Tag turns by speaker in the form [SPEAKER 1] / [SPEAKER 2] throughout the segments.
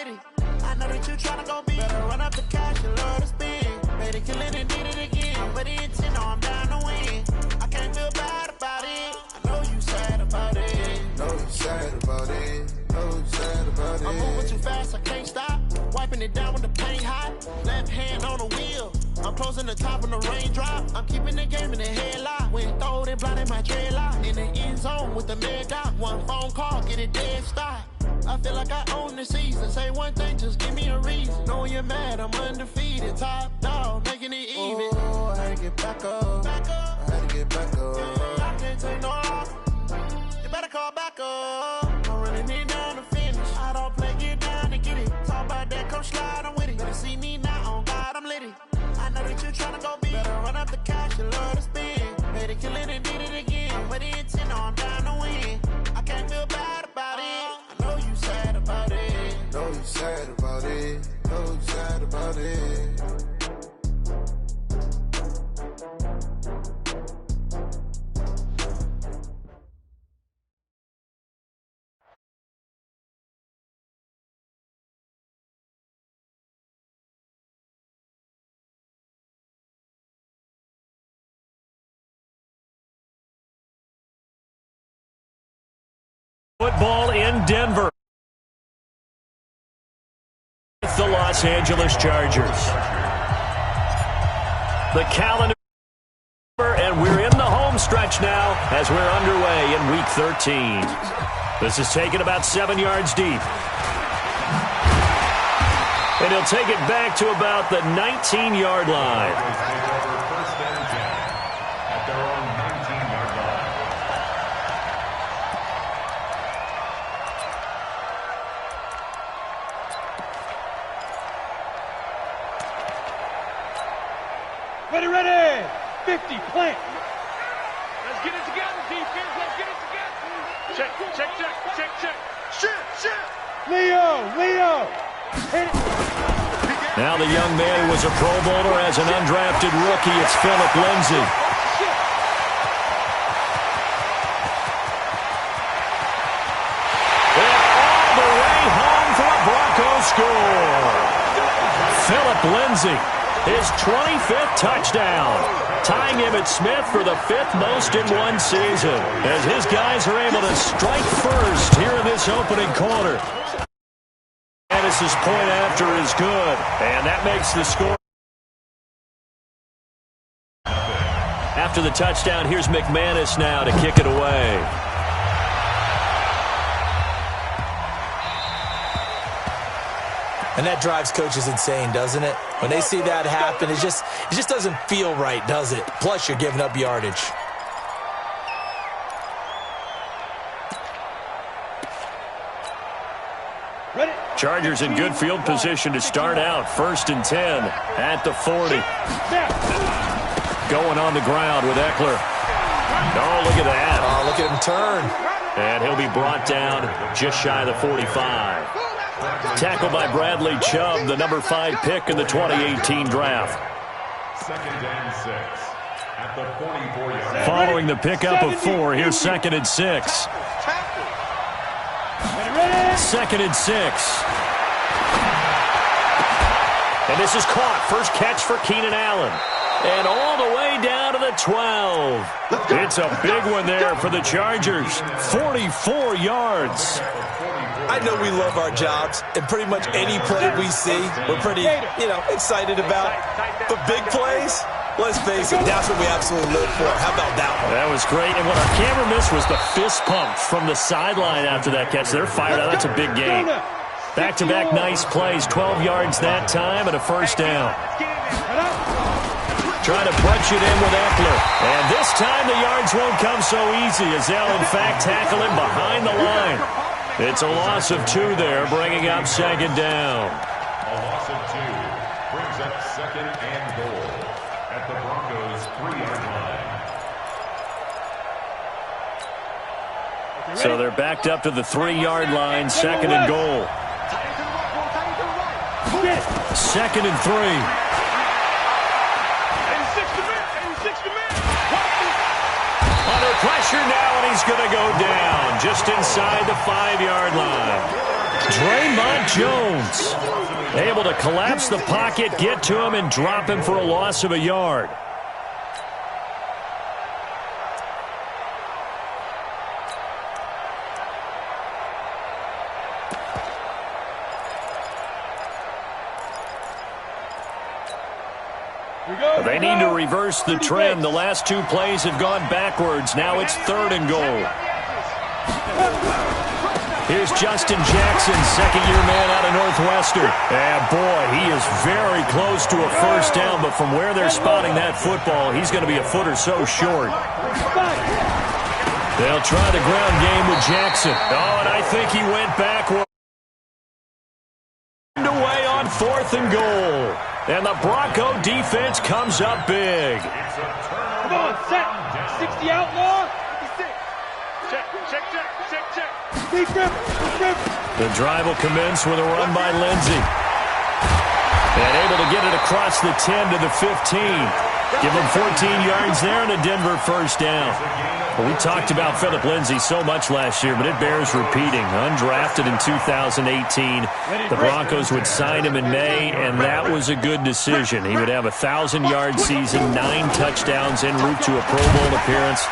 [SPEAKER 1] litty. I know that you tryna go big. Better run up the cash, you love to spin. Better kill it and did it again. But the intent, no, I'm down to win. I can't feel bad about it. I know you sad about it.
[SPEAKER 2] Know you sad about it. Know you sad about it.
[SPEAKER 1] I'm moving too fast, I can't stop. Wiping it down with the paint hot. Left hand on the wheel. I'm closing the top when the raindrop. I'm keeping the game in the headlock. When throwed and blinded my dreadlock. In the end zone with the mad dot. One phone call, get it dead stop. I feel like I own the season. Say one thing, just give me a reason. Knowing you're mad, I'm undefeated. Top dog, making it even.
[SPEAKER 2] Oh, I had to get back up.
[SPEAKER 1] Back up.
[SPEAKER 2] I had to get back up.
[SPEAKER 1] I can't take no off. You better call back up. I'm running it down to finish. I don't play, get down to get it. Talk about that, come slide, I'm with it. Better see me now, on God, I'm litty. I know that you tryna go big. Better run up the cash, you love to spin. Better kill it and did it again. But the intent, no, I'm down to win. I can't feel bad about it. I know you sad about it.
[SPEAKER 2] Know you sad about it. Know you sad about it.
[SPEAKER 3] Football in Denver. With the Los Angeles Chargers. The calendar, and we're in the home stretch now as we're underway in Week 13. This is taken about 7 yards deep. And he'll take it back to about the 19-yard line.
[SPEAKER 4] Ready, 50, plant. Let's get it together, defense. Let's get it together. Check. Shit. Leo. Hit it.
[SPEAKER 3] Now the young man who was a Pro Bowler as an undrafted rookie, it's Philip Lindsay. And all the way home for a Broncos score. Philip Lindsay, his 25th touchdown, tying Emmitt Smith for the 5th most in one season, as his guys are able to strike first here in this opening quarter. Dennis's point after is good, and that makes the score. After the touchdown, here's McManus now to kick it away.
[SPEAKER 5] And that drives coaches insane, doesn't it? When they see that happen, it just doesn't feel right, does it? Plus, you're giving up yardage.
[SPEAKER 4] Ready.
[SPEAKER 3] Chargers in good field position to start out. 1st and 10 at the 40. Going on the ground with Eckler. Oh, look at that.
[SPEAKER 5] Oh, look at him turn.
[SPEAKER 3] And he'll be brought down just shy of the 45. Tackled by Bradley Chubb, the number 5 pick in the 2018 draft.
[SPEAKER 6] 2nd and 6 at the 44-yard.
[SPEAKER 3] Following the pickup of 4, here's 2nd and 6. 2nd and 6. And this is caught. First catch for Keenan Allen. And all the way down to the 12. It's a big one there for the Chargers. 44 yards.
[SPEAKER 5] I know we love our jobs, and pretty much any play we see, we're pretty, excited about. But big plays, let's face it, that's what we absolutely live for. How about that one?
[SPEAKER 3] That was great. And what our camera missed was the fist pump from the sideline after that catch. They're fired out. That's a big game. Back-to-back nice plays. 12 yards that time and a first down. Trying to punch it in with Eckler. And this time the yards won't come so easy as they'll, in fact, tackle him behind the line. It's a loss of 2 there, bringing up 2nd down.
[SPEAKER 6] A loss of 2 brings up 2nd and goal at the Broncos' 3-yard line.
[SPEAKER 3] So they're backed up to the 3-yard line, 2nd and goal. 2nd and 3. Under pressure now, and he's going to go down just inside the 5-yard line. Draymond Jones able to collapse the pocket, get to him, and drop him for a loss of a yard. They need to reverse the trend. The last two plays have gone backwards. Now it's 3rd and goal. Here's Justin Jackson, second-year man out of Northwestern. And boy, he is very close to a first down, but from where they're spotting that football, he's going to be a foot or so short. They'll try the ground game with Jackson. Oh, and I think he went backward. Away on 4th and goal. And the Bronco defense comes up big.
[SPEAKER 4] Come on, set. 60 outlaw. 56. Check. Deep grip.
[SPEAKER 3] The drive will commence with a run by Lindsey. And able to get it across the 10 to the 15. Give him 14 yards there and a Denver first down. Well, we talked about Philip Lindsey so much last year, but it bears repeating. Undrafted in 2018. The Broncos would sign him in May, and that was a good decision. He would have a 1,000-yard season, 9 touchdowns en route to a Pro Bowl appearance.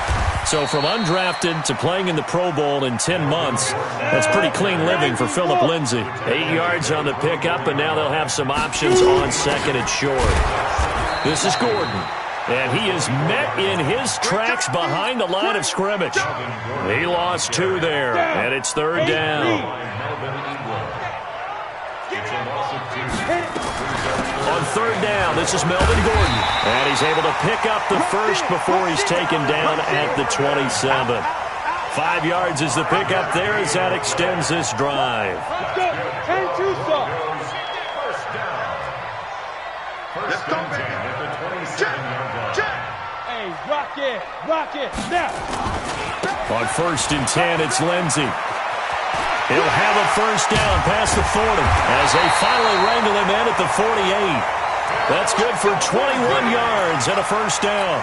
[SPEAKER 3] So from undrafted to playing in the Pro Bowl in 10 months, that's pretty clean living for Philip Lindsey. 8 yards on the pickup, and now they'll have some options on 2nd and short. This is Gordon. And he is met in his tracks behind the line of scrimmage. He lost 2 there, and it's 3rd down. On 3rd down, this is Melvin Gordon. And he's able to pick up the first before he's taken down at the 27. 5 yards is the pickup there as that extends this drive.
[SPEAKER 4] Let's go. 10-2 stop.
[SPEAKER 6] Let's go, baby.
[SPEAKER 4] Hey, rock it, now.
[SPEAKER 3] On 1st and 10, it's Lindsey. He'll have a first down past the 40 as they finally wrangle him in at the 48. That's good for 21 yards and a first down.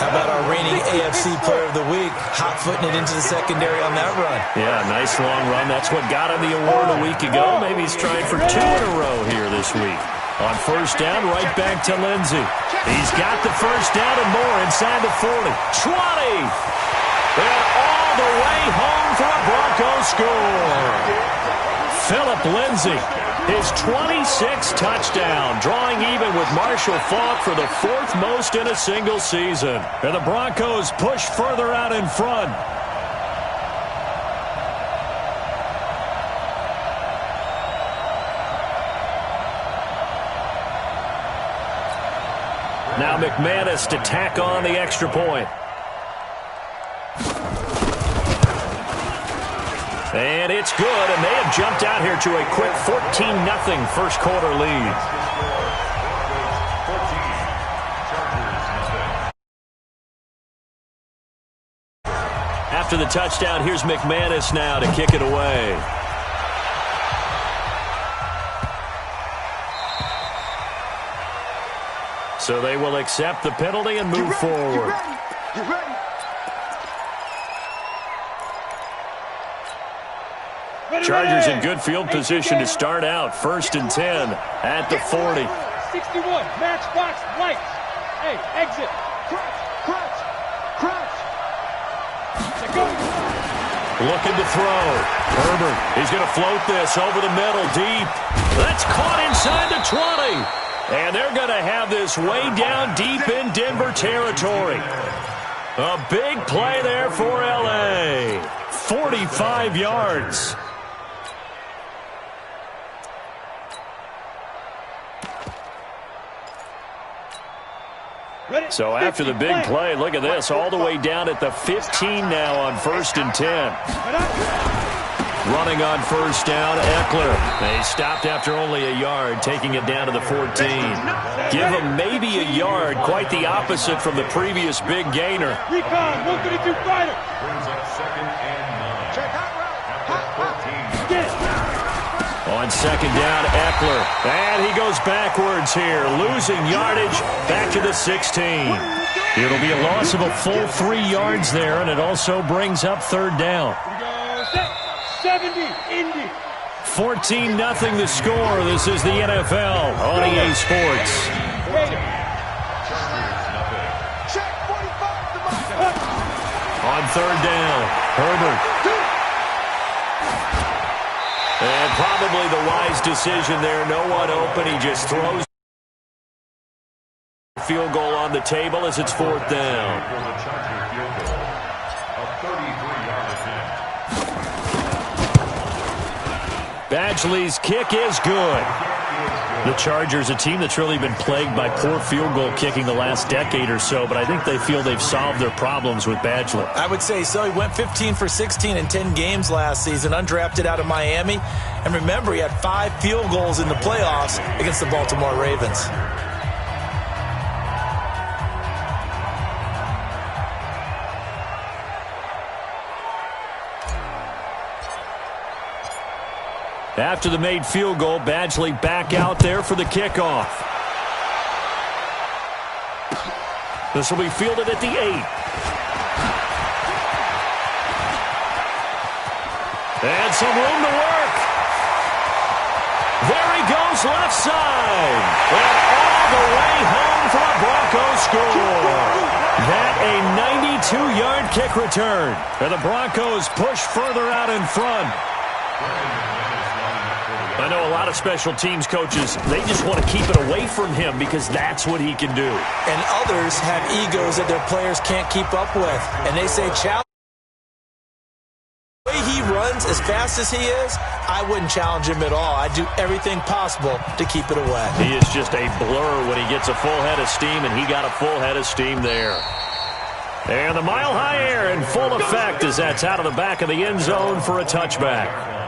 [SPEAKER 5] How about our reigning AFC Player of the Week, hot-footing it into the secondary on that run?
[SPEAKER 3] Yeah, nice long run. That's what got him the award a week ago. Maybe he's trying for 2 in a row here this week. On first down, right back to Lindsey. He's got the first down and more inside the 40. 20! And all the way home for a Broncos score. Philip Lindsey, his 26th touchdown, drawing even with Marshall Faulk for the 4th most in a single season. And the Broncos push further out in front. Now McManus to tack on the extra point. And it's good, and they have jumped out here to a quick 14-0 first quarter lead. After the touchdown, here's McManus now to kick it away. So they will accept the penalty and move forward. Chargers in good field position to start out. 1st and 10 at the 40.
[SPEAKER 4] 61, matchbox lights. Hey, exit. Crutch.
[SPEAKER 3] Looking to throw. Herbert, he's going to float this over the middle, deep. That's caught inside the 20. And they're going to have this way down deep in Denver territory. A big play there for L.A. 45 yards. So after the big play, look at this, all the way down at the 15 now on 1st and 10. Running on first down, Eckler. They stopped after only a yard, taking it down to the 14. Give them maybe a yard, quite the opposite from the previous big gainer.
[SPEAKER 4] Recon, 132 fighter.
[SPEAKER 6] Brings up 2nd and 9. Check out route.
[SPEAKER 4] Get it.
[SPEAKER 3] On 2nd down, Eckler. And he goes backwards here, losing yardage back to the 16. It'll be a loss of a full 3 yards there, and it also brings up 3rd down.
[SPEAKER 4] 70, Indy.
[SPEAKER 3] 14-0 the score. This is the NFL on EA Sports. On third down, Herbert. And probably the wise decision there. No one open. He just throws. Field goal on the table as it's fourth down. Badgley's kick is good. The Chargers, a team that's really been plagued by poor field goal kicking the last decade or so, but I think they feel they've solved their problems with Badgley.
[SPEAKER 5] I would say so. He went 15 for 16 in 10 games last season, undrafted out of Miami. And remember, he had 5 field goals in the playoffs against the Baltimore Ravens.
[SPEAKER 3] After the made field goal, Badgley back out there for the kickoff. This will be fielded at the 8. And some room to work. There he goes left side. And all the way home for a Broncos score. That a 92-yard kick return. And the Broncos push further out in front. I know a lot of special teams coaches, they just want to keep it away from him because that's what he can do.
[SPEAKER 5] And others have egos that their players can't keep up with. And they say, challenge. The way he runs as fast as he is, I wouldn't challenge him at all. I'd do everything possible to keep it away.
[SPEAKER 3] He is just a blur when he gets a full head of steam, and he got a full head of steam there. And the mile-high air in full effect as that's out of the back of the end zone for a touchback.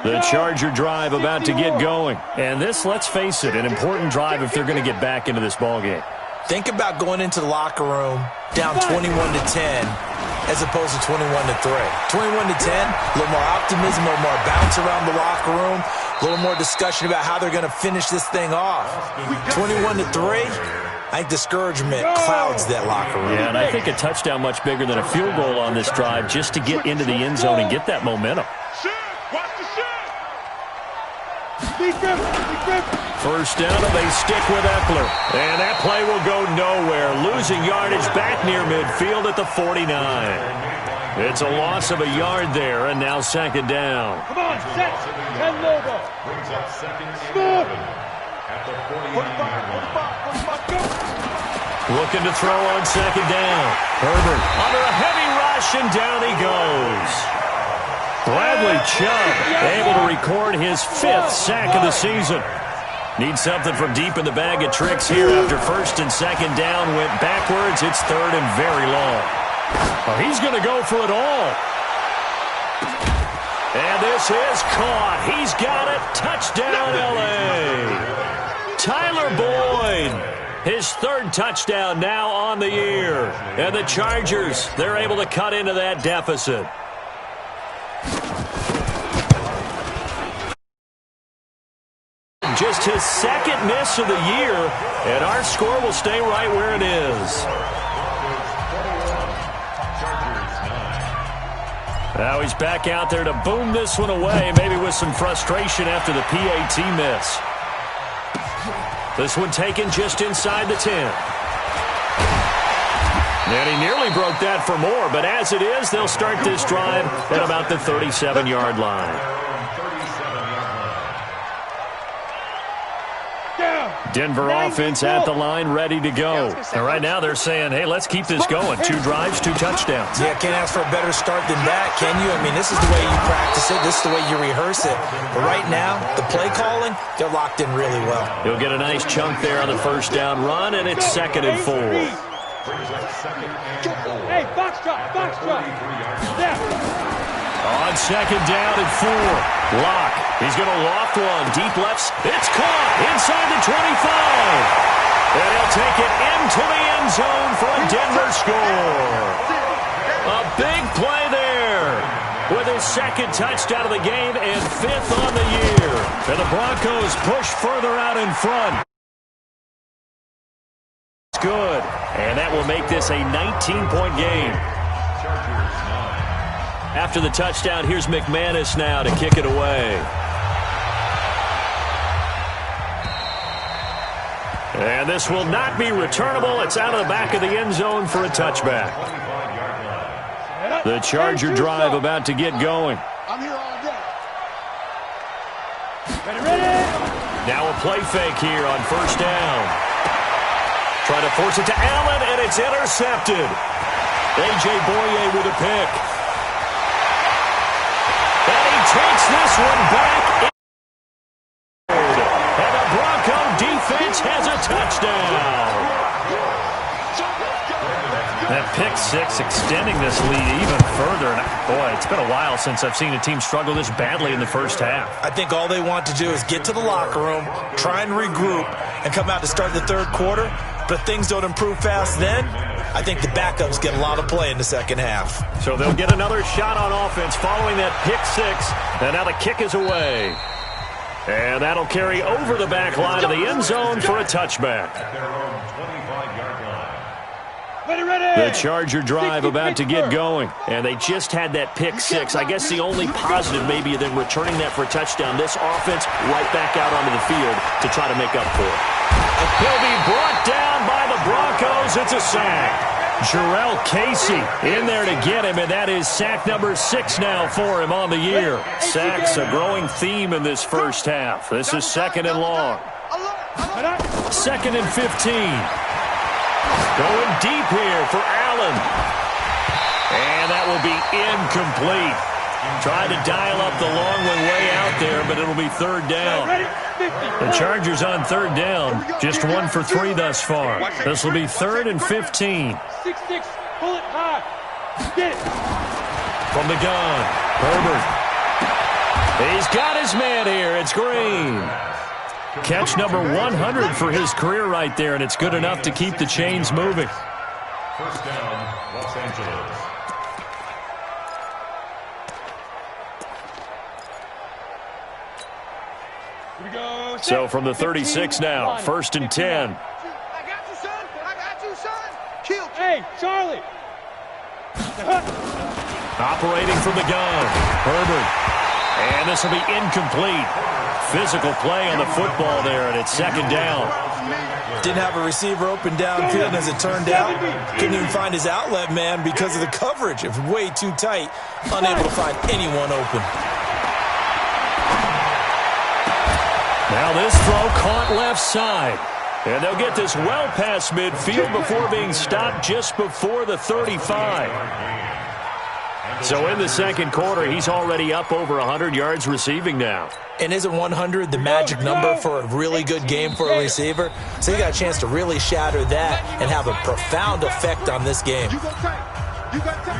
[SPEAKER 3] The Charger drive about to get going. And this, let's face it, an important drive if they're going to get back into this ballgame.
[SPEAKER 5] Think about going into the locker room down 21-10 as opposed to 21-3. 21-10, a little more optimism, a little more bounce around the locker room, a little more discussion about how they're going to finish this thing off. 21-3, I think discouragement clouds that locker room.
[SPEAKER 3] Yeah, and I think a touchdown much bigger than a field goal on this drive just to get into the end zone and get that momentum. First down, and they stick with Eckler. And that play will go nowhere. Losing yardage back near midfield at the 49. It's a loss of a yard there, and now second down.
[SPEAKER 4] Come on, set. 10 Lobo.
[SPEAKER 6] Brings up second and 11 at the 49-yard line.
[SPEAKER 3] Looking to throw on second down. Herbert under a heavy rush, and down he goes. Bradley Chubb able to record his 5th sack of the season. Needs something from deep in the bag of tricks here after first and second down went backwards. It's third and very long. Well, he's going to go for it all. And this is caught. He's got it. Touchdown, L.A. Tyler Boyd, his 3rd touchdown now on the year. And the Chargers, they're able to cut into that deficit. Just his 2nd miss of the year, and our score will stay right where it is. Now he's back out there to boom this one away, maybe with some frustration after the PAT miss. This one taken just inside the 10. And he nearly broke that for more, but as it is, they'll start this drive at about the 37-yard line. Denver offense at the line, ready to go. And right now they're saying, hey, let's keep this going. 2 drives, 2 touchdowns.
[SPEAKER 5] Yeah, can't ask for a better start than that, can you? I mean, this is the way you practice it. This is the way you rehearse it. But right now, the play calling, they're locked in really well.
[SPEAKER 3] He'll get a nice chunk there on the first down run, and it's 2nd and 4.
[SPEAKER 4] Hey, box drop, box drop. Yeah.
[SPEAKER 3] On second down and 4. Lock. He's going to loft one. Deep left. It's caught inside the 25. And he'll take it into the end zone for a Denver score. A big play there with his 2nd touchdown of the game and 5th on the year. And the Broncos push further out in front. Good. And that will make this a 19-point game. After the touchdown, here's McManus now to kick it away. And this will not be returnable. It's out of the back of the end zone for a touchback. The Charger drive about to get going.
[SPEAKER 4] I'm here all day. Ready.
[SPEAKER 3] Now a play fake here on first down. Try to force it to Allen, and it's intercepted. A.J. Boye with a pick. And he takes this one back. And the Bronco defense has a touchdown.
[SPEAKER 7] That pick six extending this lead even further. And boy, it's been a while since I've seen a team struggle this badly in the first half.
[SPEAKER 5] I think all they want to do is get to the locker room, try and regroup, and come out to start the third quarter. But if things don't improve fast then, I think the backups get a lot of play in the second half.
[SPEAKER 3] So they'll get another shot on offense following that pick six. And now the kick is away. And that'll carry over the back line of the end zone for a touchback. The Charger drive about to get going. And they just had that pick six. I guess the only positive maybe than returning that for a touchdown. This offense right back out onto the field to try to make up for it. He'll be brought down by the Broncos. It's a sack. Jarrell Casey in there to get him, and that is sack number 6 now for him on the year. Sacks a growing theme in this first half. This is second and long. Second and 15. Going deep here for Allen. And that will be incomplete. Tried to dial up the long one way out there, but it'll be third down. The Chargers on third down. Just 1 for 3 thus far. This will be third and 15.
[SPEAKER 4] 6-6, pull it high. Get it.
[SPEAKER 3] From the gun, Herbert. He's got his man here. It's Green. Catch number 100 for his career right there, and it's good enough to keep the chains moving.
[SPEAKER 6] First down, Los Angeles.
[SPEAKER 4] Here we go.
[SPEAKER 3] So from the 36 now, first and 10.
[SPEAKER 4] I got you, son. I got you, son. Kill. Hey, Charlie.
[SPEAKER 3] Operating from the gun, Herbert. And this will be incomplete. Physical play on the football there, and it's second down.
[SPEAKER 5] Didn't have a receiver open downfield, as it turned out. Couldn't even find his outlet man because of the coverage. It was way too tight. Unable to find anyone open.
[SPEAKER 3] Now this throw caught left side. And they'll get this well past midfield before being stopped just before the 35. So in the second quarter, he's already up over 100 yards receiving now.
[SPEAKER 5] And isn't 100 the magic number for a really good game for a receiver? So you got a chance to really shatter that and have a profound effect on this game.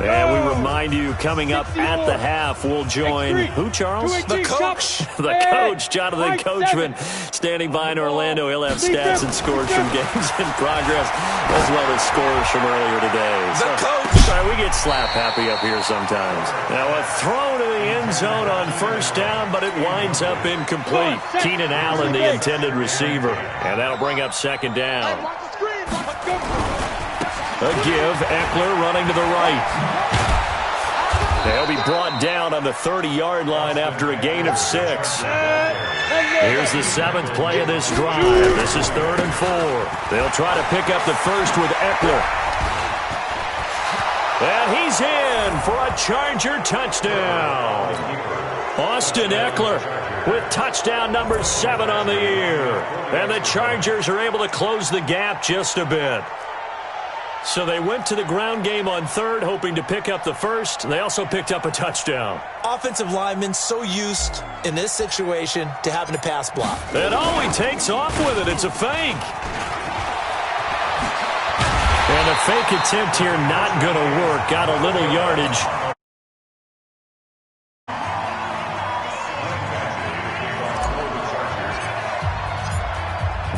[SPEAKER 3] And we remind you, coming up at the half, we'll join who, Charles?
[SPEAKER 5] The coach.
[SPEAKER 3] The coach, Jonathan Coachman, standing by in Orlando. He'll have stats and scores from games in progress, as well as scores from earlier today.
[SPEAKER 5] The coach.
[SPEAKER 3] Sorry, we get slap happy up here sometimes. Now a throw to the end zone on first down, but it winds up incomplete. Keenan Allen, the intended receiver. And that'll bring up second down. A give, Eckler running to the right. They'll be brought down on the 30-yard line after a gain of 6. Here's the 7th play of this drive. This is third and 4. They'll try to pick up the first with Eckler. And he's in for a Charger touchdown. Austin Eckler with touchdown number 7 on the year. And the Chargers are able to close the gap just a bit. So they went to the ground game on third, hoping to pick up the first. They also picked up a touchdown.
[SPEAKER 5] Offensive linemen so used in this situation to having to pass block.
[SPEAKER 3] And he takes off with it. It's a fake. And a fake attempt here not going to work. Got a little yardage.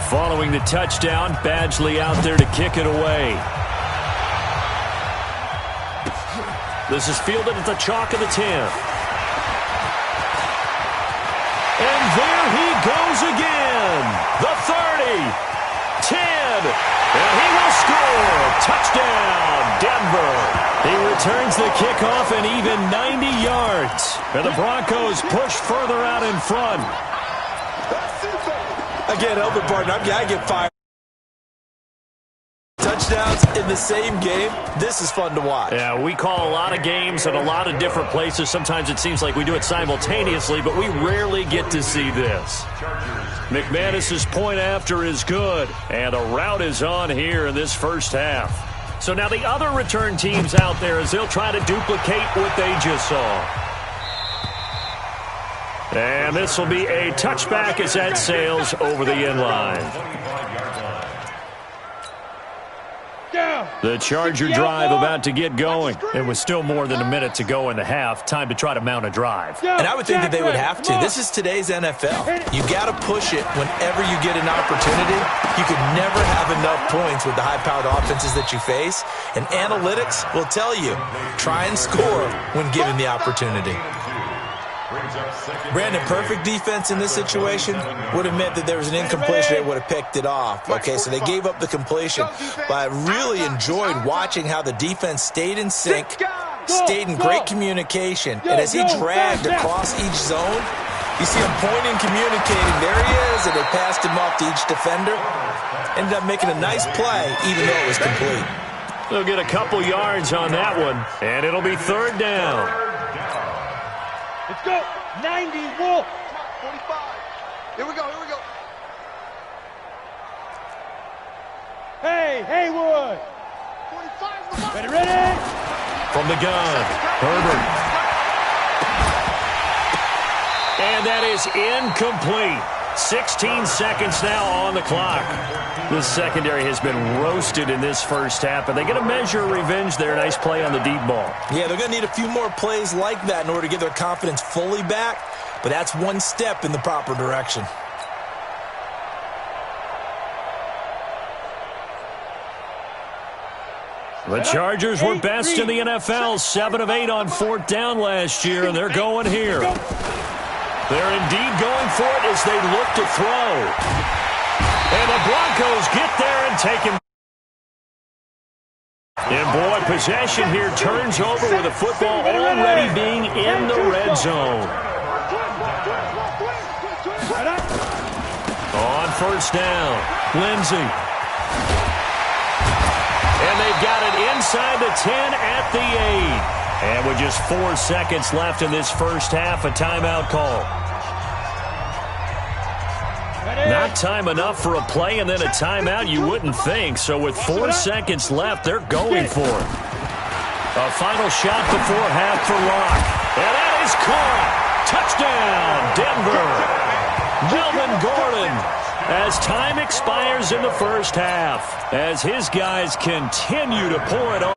[SPEAKER 3] Following the touchdown, Badgley out there to kick it away. This is fielded at the chalk of the 10. And there he goes again. The 30. And he will score. Touchdown, Denver. He returns the kickoff and even 90 yards. And the Broncos push further out in front.
[SPEAKER 5] Again, Elvin Barton, I get fired. Touchdowns in the same game. This is fun to watch.
[SPEAKER 3] Yeah, we call a lot of games in a lot of different places. Sometimes it seems like we do it simultaneously, but we rarely get to see this. McManus's point after is good, and a route is on here in this first half. So now the other return teams out there as they'll try to duplicate what they just saw. And this will be a touchback as that sails over the end line. The Charger drive about to get going. It was still more than a minute to go in the half. Time to try to mount a drive.
[SPEAKER 5] And I would think that they would have to. This is today's NFL. You got to push it whenever you get an opportunity. You could never have enough points with the high-powered offenses that you face. And analytics will tell you, try and score when given the opportunity. Brandon, perfect defense in this situation would have meant that there was an incompletion. They would have picked it off. Okay, so they gave up the completion. But I really enjoyed watching how the defense stayed in sync, stayed in great communication. And as he dragged across each zone, you see him pointing, communicating. There he is, and they passed him off to each defender. Ended up making a nice play, even though it was complete.
[SPEAKER 3] They'll get a couple yards on that one, and it'll be third down.
[SPEAKER 4] Let's go. 90, Wolf.
[SPEAKER 1] 45. Here we go.
[SPEAKER 4] Hey, Haywood.
[SPEAKER 1] 45.
[SPEAKER 4] Ready?
[SPEAKER 3] From the gun, Herbert. And that is incomplete. 16 seconds now on the clock. This secondary has been roasted in this first half, but they get a measure of revenge there. Nice play on the deep ball.
[SPEAKER 5] Yeah, they're going to need a few more plays like that in order to get their confidence fully back, but that's one step in the proper direction.
[SPEAKER 3] The Chargers were best in the NFL, 7 of 8 on fourth down last year, and they're going here. They're indeed going for it as they look to throw. And the Broncos get there and take him. And boy, possession here turns over with the football already being in the red zone. On first down, Lindsey. And they've got it inside the 10 at the 8. And with just 4 seconds left in this first half, a timeout call. Not time enough for a play and then a timeout, you wouldn't think. So with 4 seconds left, they're going for it. A final shot before half for Locke. And that is caught. Touchdown, Denver. Melvin Gordon, as time expires in the first half, as his guys continue to pour it on.